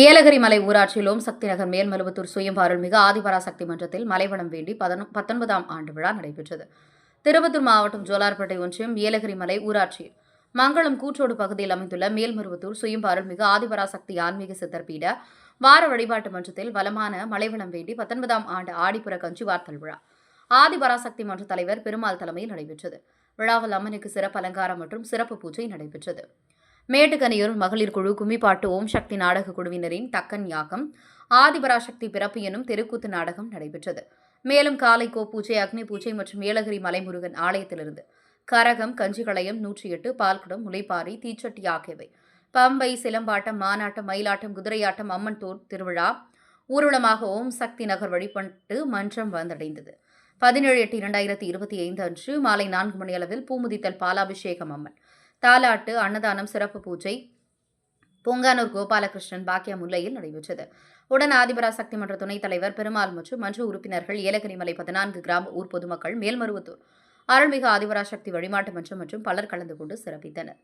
ஏலகிரி மலை ஊராட்சியில் ஓம் சக்தி நகர் மேல்மருவத்தூர் சுயம் அருள்மிகு ஆதிபராசக்தி மன்றத்தில் மலைவளம் வேண்டி 19ஆம் ஆண்டு விழா நடைபெற்றது. திருப்பத்தூர் மாவட்டம் ஜோலார்பேட்டை ஒன்றியம் ஏலகிரி மலை ஊராட்சியில் மங்களம் கூற்றோடு பகுதியில் அமைந்துள்ள மேல்மருவத்தூர் சுயம் அருள்மிகு ஆதிபராசக்தி ஆன்மீக சித்தர்பீட வார வழிபாட்டு மன்றத்தில் வளமான மலைவளம் வேண்டி 19ஆம் ஆண்டு ஆடிப்புற கஞ்சி வார்த்தல் விழா ஆதிபராசக்தி மன்ற தலைவர் பெருமாள் தலைமையில் நடைபெற்றது. விழாவில் அம்மனுக்கு சிறப்பு அலங்காரம் மற்றும் சிறப்பு பூஜை நடைபெற்றது. மேட்டுக்கனியூர் மகளிர் குழு கும்மிப்பாட்டு ஓம் சக்தி நாடக குழுவினரின் தக்கன் யாகம் ஆதிபராசக்தி பிறப்பு எனும் தெருக்கூத்து நாடகம் நடைபெற்றது. மேலும் காலை பூஜை, அக்னி பூஜை மற்றும் ஏலகிரி மலைமுருகன் ஆலயத்திலிருந்து கரகம், கஞ்சிகளையம், 108, பால்குடம், முளைப்பாரி, தீச்சட்டி ஆகியவை, பம்பை, சிலம்பாட்டம், மானாட்டம், மயிலாட்டம், குதிரையாட்டம், அம்மன் தோர் திருவிழா ஊர்வலமாக ஓம் சக்தி நகர் வழிபட்டு மன்றம் வந்தடைந்தது. 17/8/2025 அன்று மாலை 4 மணி அளவில் பூமுதித்தல், பாலாபிஷேகம், அம்மன் தாலாட்டு, அன்னதானம், சிறப்பு பூஜை பொங்கானூர் கோபாலகிருஷ்ணன் பாக்கிய முல்லையில் நடைபெற்றது. உடன் ஆதிபராசக்தி மன்ற துணைத் தலைவர் பெருமாள் மற்றும் மன்ற உறுப்பினர்கள், ஏலகிரி மலை 14 கிராம ஊர் பொதுமக்கள், மேல்மருவத்தூர் அருள்மிகு ஆதிபராசக்தி வழிபாட்டு மன்றம் மற்றும் பலர் கலந்து கொண்டு சிறப்பித்தனர்.